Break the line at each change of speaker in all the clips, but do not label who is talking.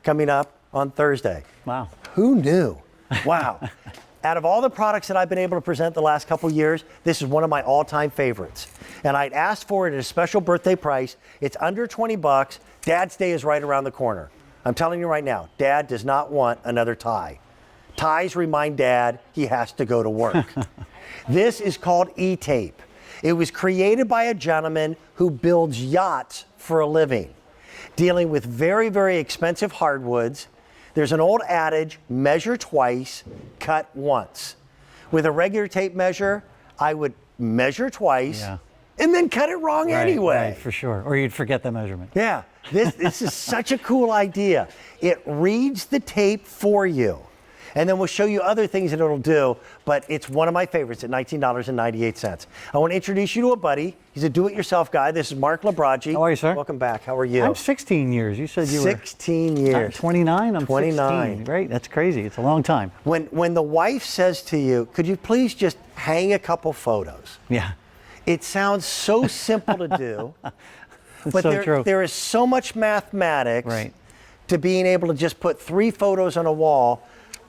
coming up on Thursday.
Wow.
Who knew? Wow. Out of all the products that I've been able to present the last couple years, this is one of my all-time favorites. And I'd asked for it at a special birthday price. It's under 20 bucks. Dad's Day is right around the corner. I'm telling you right now, Dad does not want another tie. Ties remind Dad he has to go to work. This is called eTAPE. It was created by a gentleman who builds yachts for a living, dealing with very, very expensive hardwoods. There's an old adage, measure twice, cut once. With a regular tape measure, I would measure twice and then cut it wrong anyway.
Right, for sure. Or you'd forget the measurement.
Yeah, this is such a cool idea. It reads the tape for you. And then we'll show you other things that it'll do, but it's one of my favorites at $19.98. I want to introduce you to a buddy. He's a do-it-yourself guy. This is Mark Labraggi.
How are you, sir?
Welcome back. How are you?
I'm 16 years. You said you were
16 years.
29? I'm
29.
16. Right? That's crazy. It's a long time.
When the wife says to you, could you please just hang a couple photos?
Yeah.
It sounds so simple to do, but
so true.
there is so much mathematics to being able to just put 3 photos on a wall.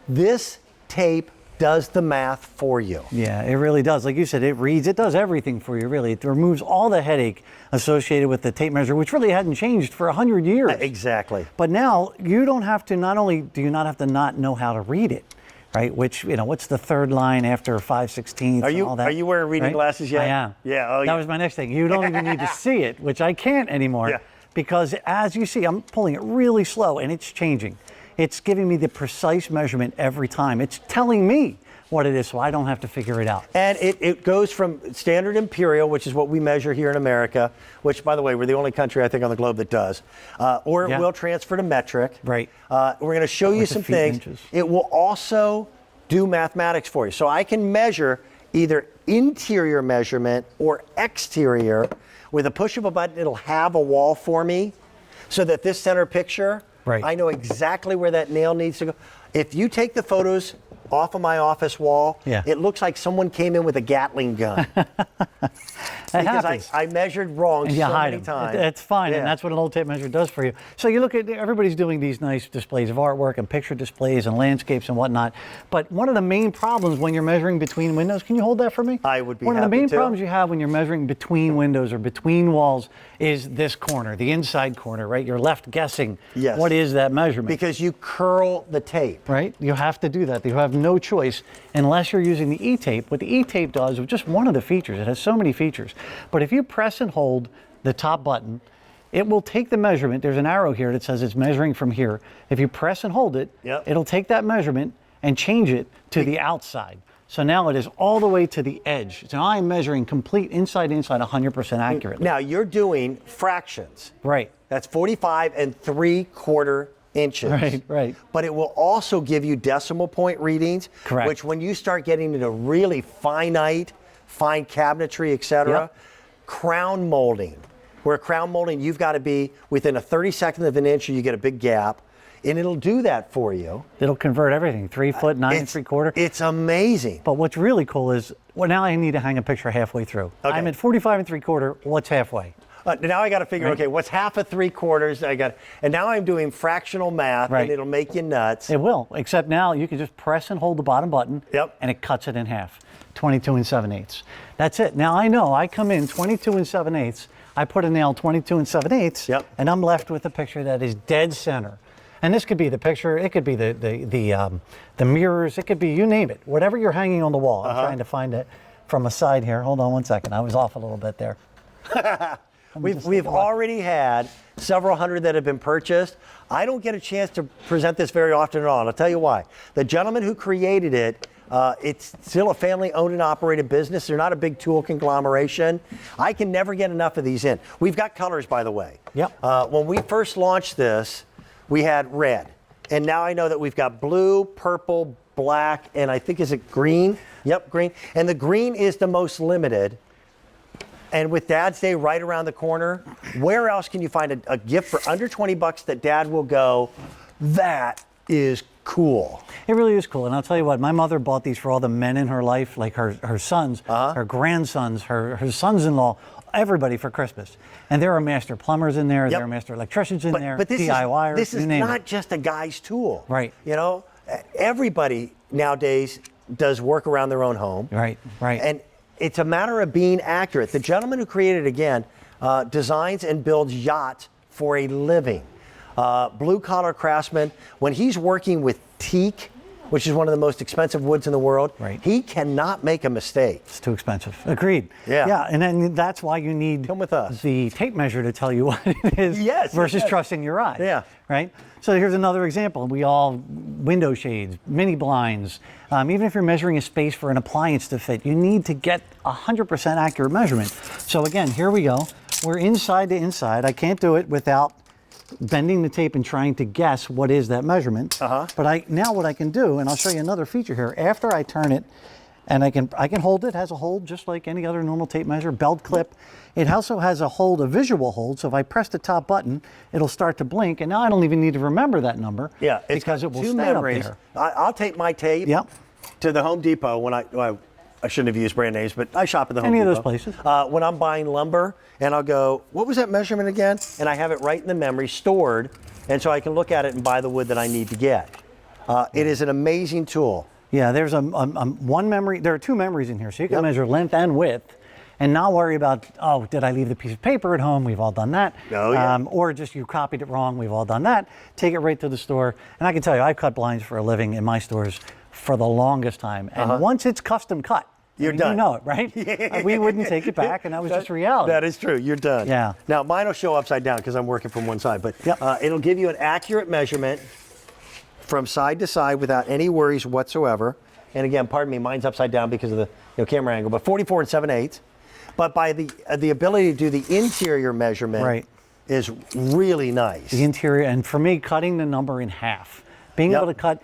This tape does the math for you.
Yeah, it really does. Like you said, it reads, it does everything for you, really. It removes all the headache associated with the tape measure, which really hadn't changed for 100 years.
Exactly.
But now you don't have to, not only do you not have to not know how to read it, right? Which, you know, what's the third line after 5/16 and all that?
Are you wearing reading glasses yet?
I am.
Yeah. Oh,
that was my next thing. You don't even need to see it, which I can't anymore.
Yeah.
Because as you see, I'm pulling it really slow and it's changing. It's giving me the precise measurement every time. It's telling me what it is, so I don't have to figure it out.
And it goes from standard imperial, which is what we measure here in America, which, by the way, we're the only country, I think, on the globe that does, or it will transfer to metric.
Right.
We're going to show you some things.
Inches.
It will also do mathematics for you. So I can measure either interior measurement or exterior. With a push of a button, it'll have a wall for me so that this center picture, I know exactly where that nail needs to go. If you take the photos off of my office wall, it looks like someone came in with a Gatling gun. Because I measured wrong so many times.
It's fine, and that's what an old tape measure does for you. So you look at, everybody's doing these nice displays of artwork and picture displays and landscapes and whatnot. But one of the main problems when you're measuring between windows, can you hold that for me?
I would be
One of the
happy
main
to.
problems you have when you're measuring between windows or between walls is this corner, the inside corner, right? You're left guessing what is that measurement.
Because you curl the tape.
Right? You have to do that. You have no choice unless you're using the eTape. What the eTape does, is just one of the features, it has so many features, but if you press and hold the top button, it will take the measurement. There's an arrow here that says it's measuring from here. If you press and hold it, it'll take that measurement and change it to the outside. So now it is all the way to the edge. So I'm measuring complete inside 100% accurately.
Now you're doing fractions.
Right.
That's 45 3/4 inches.
Right.
But it will also give you decimal point readings.
Correct.
Which when you start getting into really finite, fine cabinetry, etc., crown molding. Where crown molding, you've got to be within a 32nd of an inch or you get a big gap. And it'll do that for you.
It'll convert everything, 3 foot, 9 3/4.
It's amazing.
But what's really cool is, well, now I need to hang a picture halfway through.
Okay.
I'm at 45 3/4, what's halfway?
Now I got to figure, okay, what's half of 3/4? And now I'm doing fractional math, and it'll make you nuts.
It will, except now you can just press and hold the bottom button, and it cuts it in half, 22 7/8. That's it. Now I know I come in 22 7/8, I put a nail 22 7/8, and I'm left with a picture that is dead center. And this could be the picture, it could be the mirrors, it could be, you name it, whatever you're hanging on the wall. I'm trying to find it from a side here. Hold on one second, I was off a little bit there.
We've already had several hundred that have been purchased. I don't get a chance to present this very often at all, and I'll tell you why. The gentleman who created it, it's still a family-owned and operated business. They're not a big tool conglomeration. I can never get enough of these in. We've got colors, by the way. When we first launched this, we had red. And now I know that we've got blue, purple, black, and I think, is it green? Yep, green. And the green is the most limited. And with Dad's Day right around the corner, where else can you find a gift for under 20 bucks that Dad will go, that is cool?
It really is cool. And I'll tell you what, my mother bought these for all the men in her life, like her sons, her grandsons, her sons-in-law. everybody for Christmas. And there are master plumbers in there,
Yep.
there are master electricians in there,
But this
DIYers,
this is
you name
not
it.
just a guy's tool.
Right.
You know, everybody nowadays does work around their own home.
Right, right.
And it's a matter of being accurate. The gentleman who created it, again, designs and builds yachts for a living. Blue collar craftsman. When he's working with teak, which is one of the most expensive woods in the world,
Right.
he cannot make a mistake.
It's too expensive. Agreed.
Yeah.
Yeah, and then that's why you need
Come with us.
the tape measure to tell you what it is
Yes,
versus
yes.
trusting your eyes.
Yeah.
Right? So here's another example. Window shades, mini blinds, even if you're measuring a space for an appliance to fit, you need to get 100% accurate measurement. So again, here we go. We're inside to inside. I can't do it without bending the tape and trying to guess what is that measurement. But now what I can do, and I'll show you another feature here, after I turn it, and I can hold it, has a hold just like any other normal tape measure, belt clip. It also has a hold, a visual hold, so if I press the top button, it'll start to blink, and now I don't even need to remember that number.
Yeah, it's
because
got
it will
two
stand
memories.
up there.
I'll take my tape
Yep.
to the Home Depot when I shouldn't have used brand names, but I shop at the Home
Any
Depot.
of those places.
When I'm buying lumber, and I'll go, what was that measurement again? And I have it right in the memory stored, and so I can look at it and buy the wood that I need to get. It is an amazing tool.
Yeah, there's one memory. There are two memories in here, so you can measure length and width, and not worry about, oh, did I leave the piece of paper at home? We've all done that.
Oh, yeah.
Or just you copied it wrong. We've all done that. Take it right to the store, and I can tell you, I've cut blinds for a living in my stores for the longest time, and once it's custom cut,
You're done.
You know it, right? We wouldn't take it back, and that was just reality.
That is true. You're done.
Yeah.
Now, mine will show upside down because I'm working from one side, but
Yep.
it'll give you an accurate measurement from side to side without any worries whatsoever. And again, pardon me, mine's upside down because of the camera angle, but 44 7/8. But by the ability to do the interior measurement
Right.
is really nice.
The interior, and for me, cutting the number in half, being
Yep.
able to cut,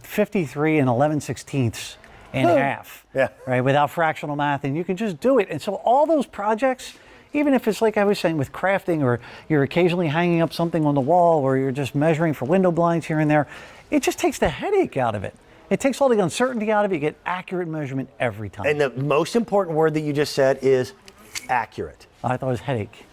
53 and 11/16 in half,
Yeah.
right, without fractional math, and you can just do it. And so all those projects, even if it's like I was saying with crafting, or you're occasionally hanging up something on the wall, or you're just measuring for window blinds here and there, it just takes the headache out of it. It takes all the uncertainty out of it. You get accurate measurement every time.
And the most important word that you just said is accurate.
I thought it was headache.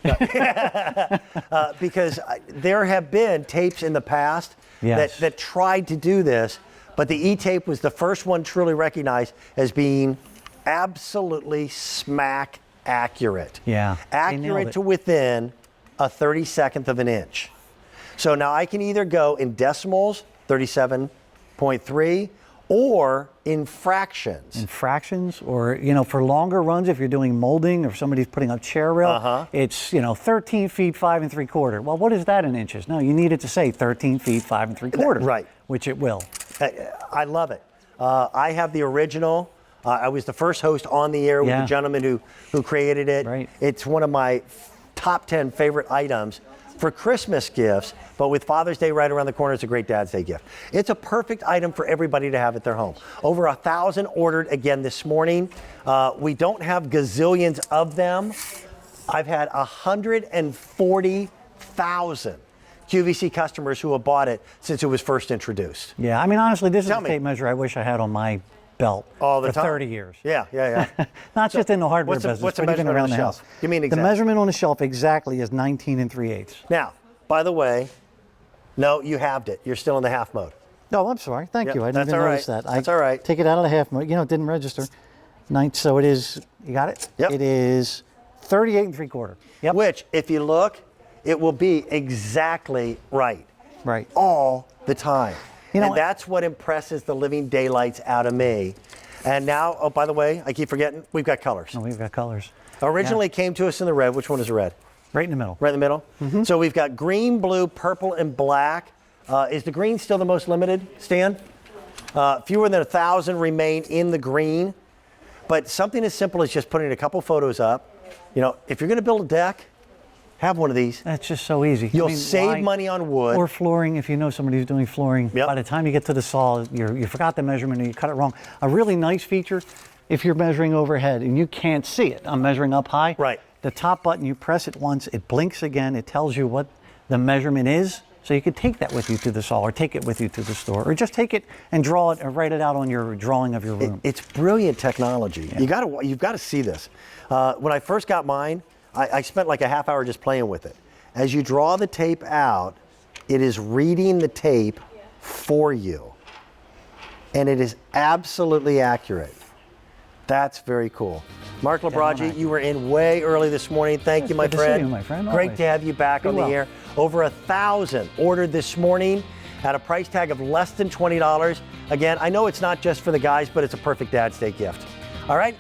Because there have been tapes in the past
Yes.
that tried to do this, but the eTape was the first one truly recognized as being absolutely smack accurate.
Yeah, they nailed
Accurate
it.
to within a 32nd of an inch. So now I can either go in decimals, 37.3, or in fractions.
In fractions, or for longer runs, if you're doing molding, or if somebody's putting up chair rail, it's 13 feet 5 3/4. Well, what is that in inches? No, you need it to say 13 feet 5 3/4.
Right.
Which it will.
I love it. I have the original. I was the first host on the air with
Yeah.
the gentleman who created it.
Right.
It's one of my top 10 favorite items for Christmas gifts, but with Father's Day right around the corner, it's a great Dad's Day gift. It's a perfect item for everybody to have at their home. Over 1,000 ordered again this morning. We don't have gazillions of them. I've had 140,000 QVC customers who have bought it since it was first introduced.
Yeah, I mean, honestly, this is
Tell
a
me.
tape measure I wish I had on my belt
All the
for
time?
30 years.
Yeah.
Not just in the hardware
what's the-
business,
what's the
but even
measurement on
around
the
the
shelf?
house.
Give me an
The
exact.
measurement on the shelf exactly is 19 3/8.
Now, by the way, no, you halved it. You're still in the half mode.
No, I'm sorry. Thank
Yep,
you. I didn't
that's
even
all
notice
right.
that.
That's all right.
Take it out of the half mode. It didn't register. So it is, you got it?
Yep.
It is 38 3/4. Yep.
Which, if you look, it will be exactly right
Right.
all the time.
You know
And
what?
that's what impresses the living daylights out of me. And now, oh, by the way, I keep forgetting, we've got colors.
Oh, we've got colors.
Originally it came to us in the red. Which one is the red?
Right in the middle.
Right in the middle? So we've got green, blue, purple, and black. Is the green still the most limited, Stan? Fewer than 1,000 remain in the green. But something as simple as just putting a couple photos up. If you're going to build a deck, have one of these.
That's just so easy.
You'll save money on wood.
Or flooring, if you know somebody who's doing flooring.
Yep.
By the time you get to the saw, you forgot the measurement or you cut it wrong. A really nice feature, if you're measuring overhead and you can't see it, I'm measuring up high.
Right.
The top button, you press it once, it blinks again, it tells you what the measurement is. So you could take that with you to the saw, or take it with you to the store, or just take it and draw it, or write it out on your drawing of your room.
It's brilliant technology. You've got to see this. When I first got mine, I spent like a half hour just playing with it. As you draw the tape out, it is reading the tape for you. And it is absolutely accurate. That's very cool. Mark Labragi, you were in way early this morning. Thank you, my
Good to see
friend.
you, my friend.
Great
Always.
to have you back on the
well.
air. Over 1,000 ordered this morning at a price tag of less than $20. Again, I know it's not just for the guys, but it's a perfect Dad's Day gift. All right.